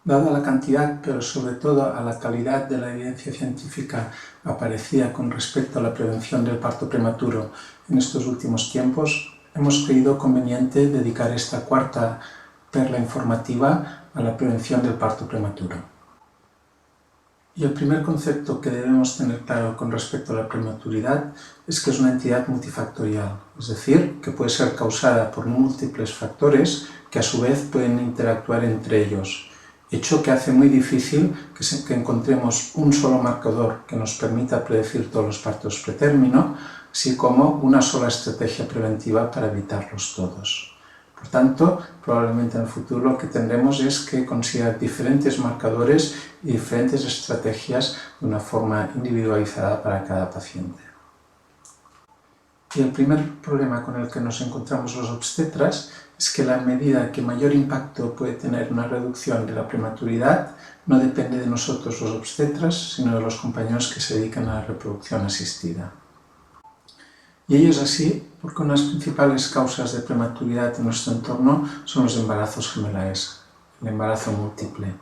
Dada la cantidad, pero sobre todo a la calidad de la evidencia científica aparecida con respecto a la prevención del parto prematuro en estos últimos tiempos, hemos creído conveniente dedicar esta cuarta perla informativa a la prevención del parto prematuro. Y el primer concepto que debemos tener claro con respecto a la prematuridad es que es una entidad multifactorial, es decir, que puede ser causada por múltiples factores que a su vez pueden interactuar entre ellos, hecho que hace muy difícil que encontremos un solo marcador que nos permita predecir todos los partos pretérmino, así como una sola estrategia preventiva para evitarlos todos. Por tanto, probablemente en el futuro lo que tendremos es que considerar diferentes marcadores y diferentes estrategias de una forma individualizada para cada paciente. Y el primer problema con el que nos encontramos los obstetras es que la medida que mayor impacto puede tener una reducción de la prematuridad no depende de nosotros los obstetras, sino de los compañeros que se dedican a la reproducción asistida. Y ello es así porque unas principales causas de prematuridad en nuestro entorno son los embarazos gemelares, el embarazo múltiple.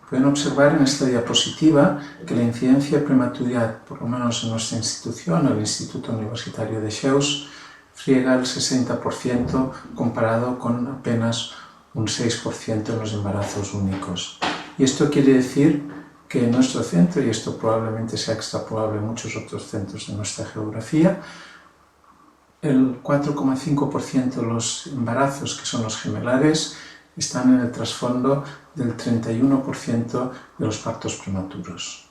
Pueden observar en esta diapositiva que la incidencia de prematuridad, por lo menos en nuestra institución, el Instituto Universitario de Sceaux, friega el 60% comparado con apenas un 6% en los embarazos únicos. Y esto quiere decir que en nuestro centro, y esto probablemente sea extrapolable en muchos otros centros de nuestra geografía, el 4,5% de los embarazos, que son los gemelares, están en el trasfondo del 31% de los partos prematuros.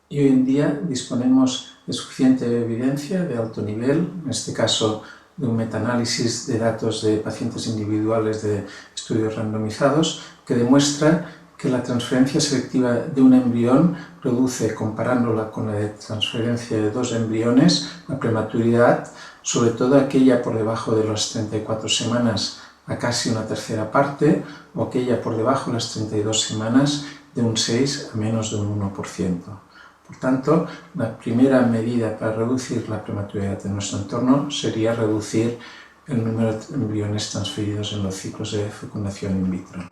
Y hoy en día disponemos de suficiente evidencia de alto nivel, en este caso de un metaanálisis de datos de pacientes individuales de estudios randomizados, que demuestra que la transferencia selectiva de un embrión reduce, comparándola con la de transferencia de dos embriones, la prematuridad, sobre todo aquella por debajo de las 34 semanas a casi una tercera parte, o aquella por debajo de las 32 semanas de un 6 a menos de un 1%. Por tanto, la primera medida para reducir la prematuridad en nuestro entorno sería reducir el número de embriones transferidos en los ciclos de fecundación in vitro.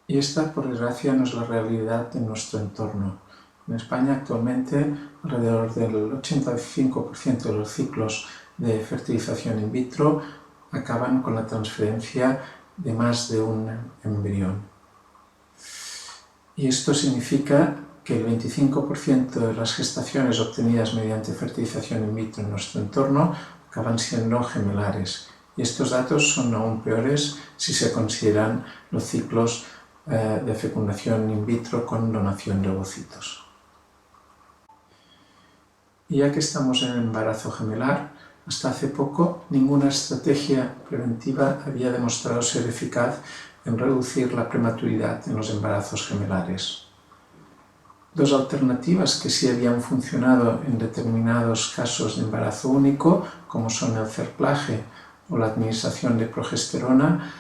Y esta, por desgracia, no es la realidad en nuestro entorno. En España actualmente alrededor del 85% de los ciclos de fertilización in vitro acaban con la transferencia de más de un embrión. Y esto significa que el 25% de las gestaciones obtenidas mediante fertilización in vitro en nuestro entorno acaban siendo gemelares. Y estos datos son aún peores si se consideran los ciclos de fecundación in vitro con donación de ovocitos. Y ya que estamos en el embarazo gemelar, hasta hace poco ninguna estrategia preventiva había demostrado ser eficaz en reducir la prematuridad en los embarazos gemelares. Dos alternativas que sí habían funcionado en determinados casos de embarazo único, como son el cerclaje o la administración de progesterona,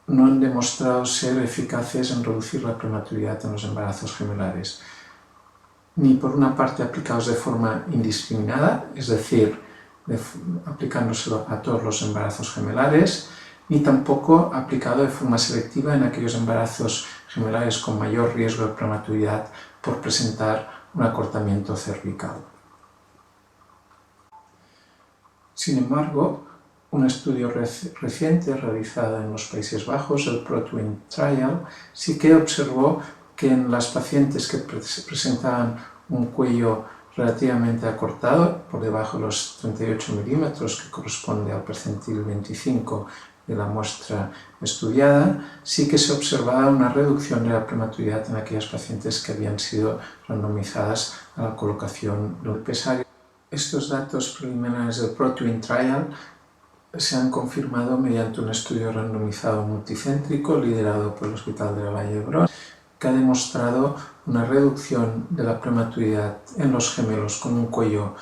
no han demostrado ser eficaces en reducir la prematuridad en los embarazos gemelares. Ni por una parte aplicados de forma indiscriminada, es decir, aplicándoselo a todos los embarazos gemelares, ni tampoco aplicado de forma selectiva en aquellos embarazos gemelares con mayor riesgo de prematuridad por presentar un acortamiento cervical. Sin embargo, un estudio reciente realizado en los Países Bajos, el ProTwin Trial, sí que observó que en las pacientes que presentaban un cuello relativamente acortado, por debajo de los 38 milímetros, que corresponde al percentil 25 de la muestra estudiada, sí que se observaba una reducción de la prematuridad en aquellas pacientes que habían sido randomizadas a la colocación del pesario. Estos datos preliminares del ProTwin Trial se han confirmado mediante un estudio randomizado multicéntrico liderado por el Hospital de la Vall d'Hebron, que ha demostrado una reducción de la prematuridad en los gemelos con un cuello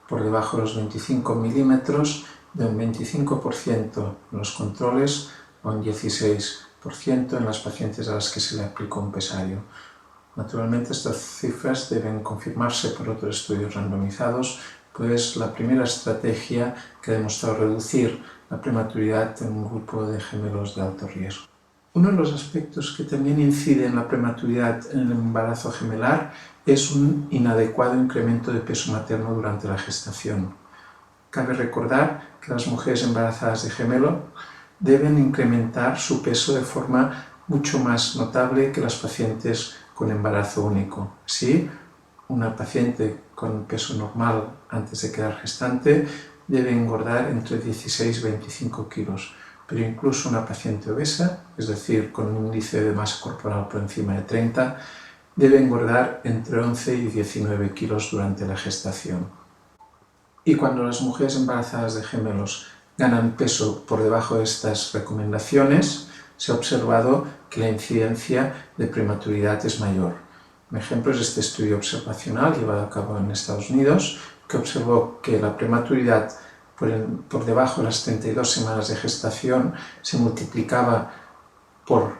por debajo de los 25 milímetros de un 25% en los controles o un 16% en las pacientes a las que se le aplicó un pesario. Naturalmente, estas cifras deben confirmarse por otros estudios randomizados, pues la primera estrategia que ha demostrado reducir la prematuridad en un grupo de gemelos de alto riesgo. Uno de los aspectos que también incide en la prematuridad en el embarazo gemelar es un inadecuado incremento de peso materno durante la gestación. Cabe recordar que las mujeres embarazadas de gemelo deben incrementar su peso de forma mucho más notable que las pacientes con embarazo único. Así, una paciente con peso normal antes de quedar gestante debe engordar entre 16 y 25 kilos, pero incluso una paciente obesa, es decir, con un índice de masa corporal por encima de 30, debe engordar entre 11 y 19 kilos durante la gestación. Y cuando las mujeres embarazadas de gemelos ganan peso por debajo de estas recomendaciones, se ha observado que la incidencia de prematuridad es mayor. Un ejemplo es este estudio observacional llevado a cabo en Estados Unidos, que observó que la prematuridad por debajo de las 32 semanas de gestación se multiplicaba por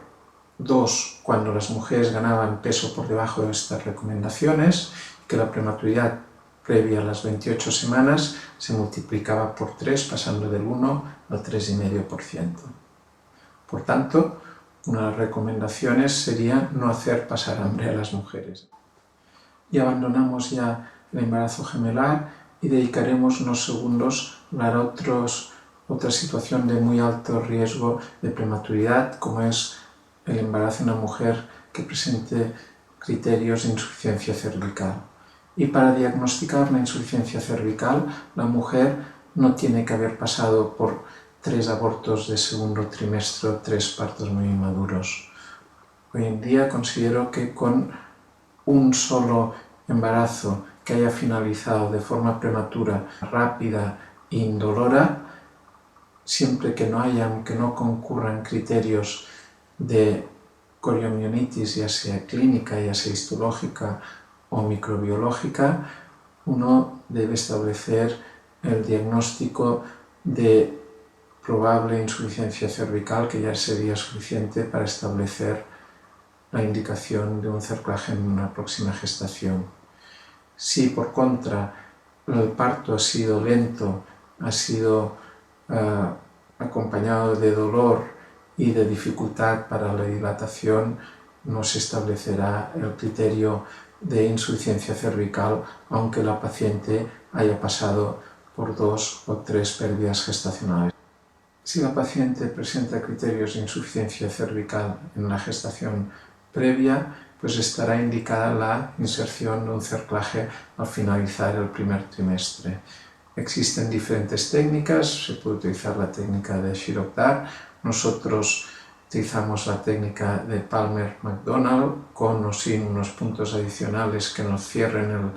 2 cuando las mujeres ganaban peso por debajo de estas recomendaciones, que la prematuridad previa a las 28 semanas se multiplicaba por 3, pasando del 1 al 3,5%. Por tanto, una de las recomendaciones sería no hacer pasar hambre a las mujeres. Y abandonamos ya el embarazo gemelar y dedicaremos unos segundos a hablar otra situación de muy alto riesgo de prematuridad, como es el embarazo en una mujer que presente criterios de insuficiencia cervical. Y para diagnosticar la insuficiencia cervical, la mujer no tiene que haber pasado por 3 abortos de segundo trimestre o 3 partos muy inmaduros. Hoy en día considero que con un solo embarazo que haya finalizado de forma prematura, rápida e indolora, siempre que no concurran criterios de coriomionitis, ya sea clínica, ya sea histológica o microbiológica, uno debe establecer el diagnóstico de probable insuficiencia cervical, que ya sería suficiente para establecer la indicación de un cerclaje en una próxima gestación. Si por contra el parto ha sido lento, ha sido acompañado de dolor y de dificultad para la dilatación, no se establecerá el criterio de insuficiencia cervical, aunque la paciente haya pasado por 2 o 3 pérdidas gestacionales. Si la paciente presenta criterios de insuficiencia cervical en la gestación previa, pues estará indicada la inserción de un cerclaje al finalizar el primer trimestre. Existen diferentes técnicas, se puede utilizar la técnica de Chiroptar. Nosotros utilizamos la técnica de Palmer-McDonald con o sin unos puntos adicionales que nos cierren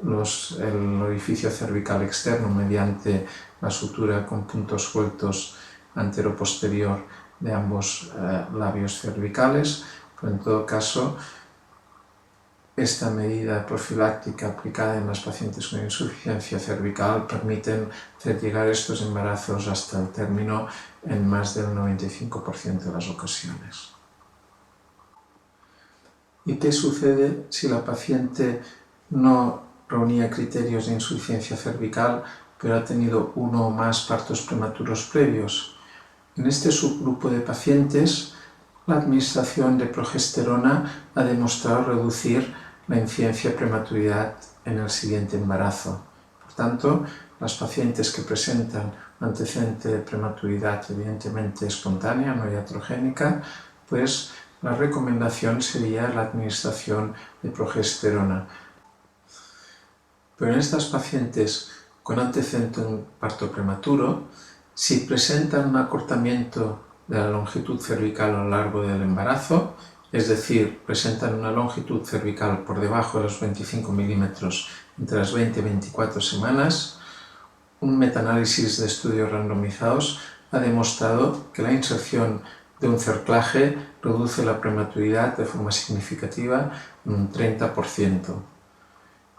el orificio cervical externo mediante la sutura con puntos sueltos antero-posterior de ambos labios cervicales, pero en todo caso esta medida profiláctica aplicada en las pacientes con insuficiencia cervical permiten hacer llegar estos embarazos hasta el término en más del 95% de las ocasiones. ¿Y qué sucede si la paciente no reunía criterios de insuficiencia cervical, pero ha tenido 1 o más partos prematuros previos? En este subgrupo de pacientes, la administración de progesterona ha demostrado reducir la incidencia de prematuridad en el siguiente embarazo. Por tanto, las pacientes que presentan un antecedente de prematuridad evidentemente espontánea, no iatrogénica, pues la recomendación sería la administración de progesterona. Pero en estas pacientes con antecedente de un parto prematuro, si presentan un acortamiento de la longitud cervical a lo largo del embarazo, es decir, presentan una longitud cervical por debajo de los 25 milímetros entre las 20 y 24 semanas, un metaanálisis de estudios randomizados ha demostrado que la inserción de un cerclaje reduce la prematuridad de forma significativa en un 30%.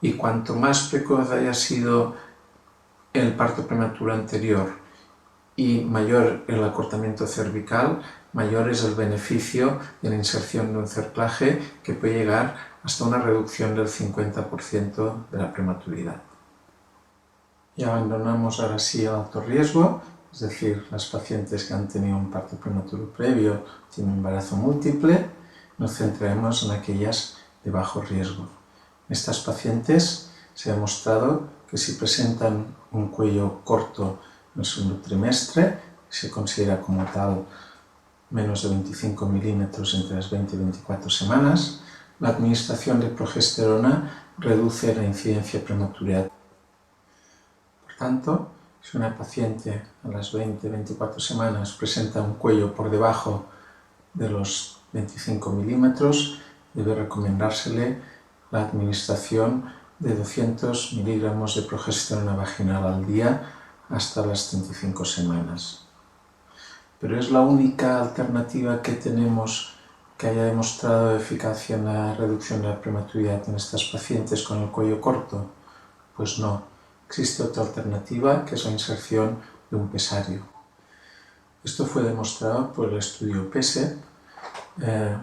Y cuanto más precoz haya sido el parto prematuro anterior y mayor el acortamiento cervical, mayor es el beneficio de la inserción de un cerclaje, que puede llegar hasta una reducción del 50% de la prematuridad. Y abandonamos ahora sí el alto riesgo es decir, las pacientes que han tenido un parto prematuro previo, tienen embarazo múltiple, nos centraremos en aquellas de bajo riesgo. En estas pacientes se ha demostrado que si presentan un cuello corto en el segundo trimestre, se considera como tal menos de 25 milímetros entre las 20 y 24 semanas, la administración de progesterona reduce la incidencia de prematuridad. Por tanto, si una paciente a las 20-24 semanas presenta un cuello por debajo de los 25 milímetros, debe recomendársele la administración de 200 miligramos de progesterona vaginal al día hasta las 35 semanas. Pero es la única alternativa que tenemos que haya demostrado eficacia en la reducción de la prematuridad en estas pacientes con el cuello corto. Pues no, existe otra alternativa que es la inserción de un pesario. Esto fue demostrado por el estudio PESE,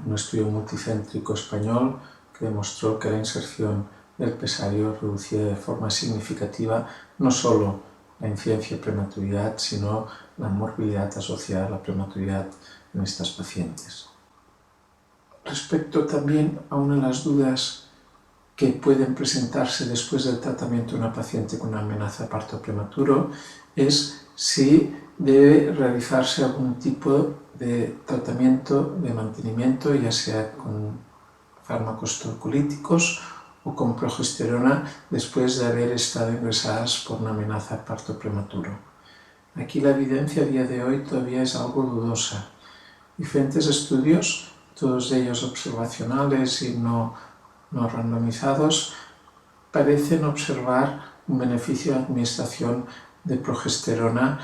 un estudio multicéntrico español que demostró que la inserción del pesario reducía de forma significativa no solo la incidencia de prematuridad, sino la morbilidad asociada a la prematuridad en estas pacientes. Respecto también a una de las dudas que pueden presentarse después del tratamiento de una paciente con una amenaza de parto prematuro, es si debe realizarse algún tipo de tratamiento de mantenimiento, ya sea con fármacos torcolíticos o con progesterona después de haber estado ingresadas por una amenaza de parto prematuro. Aquí la evidencia a día de hoy todavía es algo dudosa. Diferentes estudios, todos ellos observacionales y no randomizados, parecen observar un beneficio de administración de progesterona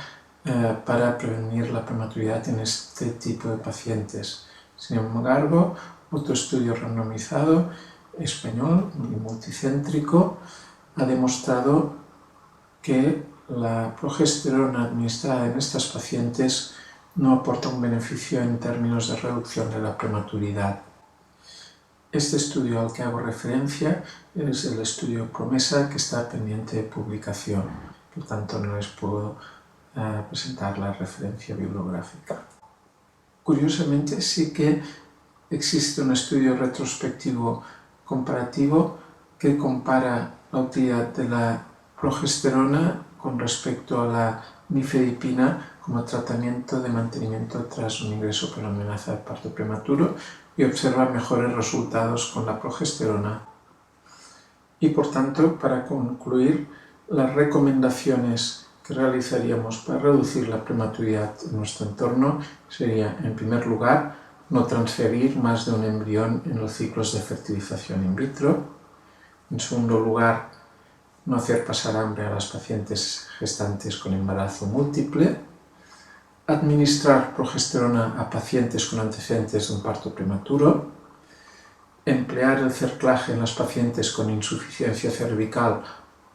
para prevenir la prematuridad en este tipo de pacientes. Sin embargo, otro estudio randomizado español y multicéntrico ha demostrado que la progesterona administrada en estas pacientes no aporta un beneficio en términos de reducción de la prematuridad. Este estudio al que hago referencia es el estudio Promesa, que está pendiente de publicación, por tanto no les puedo presentar la referencia bibliográfica. Curiosamente sí que existe un estudio retrospectivo comparativo que compara la utilidad de la progesterona con respecto a la nifedipina como tratamiento de mantenimiento tras un ingreso por amenaza de parto prematuro y observa mejores resultados con la progesterona. Y por tanto, para concluir, las recomendaciones que realizaríamos para reducir la prematuridad en nuestro entorno sería, en primer lugar, no transferir más de un embrión en los ciclos de fertilización in vitro. En segundo lugar, no hacer pasar hambre a las pacientes gestantes con embarazo múltiple. Administrar progesterona a pacientes con antecedentes de un parto prematuro. Emplear el cerclaje en las pacientes con insuficiencia cervical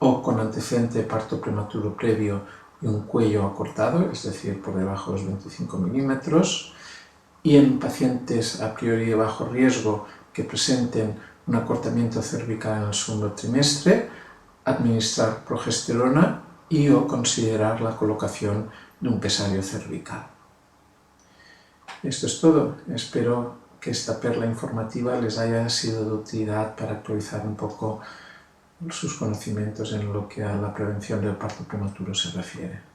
o con antecedente de parto prematuro previo y un cuello acortado, es decir, por debajo de los 25 milímetros. Y en pacientes a priori de bajo riesgo que presenten un acortamiento cervical en el segundo trimestre, administrar progesterona y o considerar la colocación de un pesario cervical. Esto es todo. Espero que esta perla informativa les haya sido de utilidad para actualizar un poco sus conocimientos en lo que a la prevención del parto prematuro se refiere.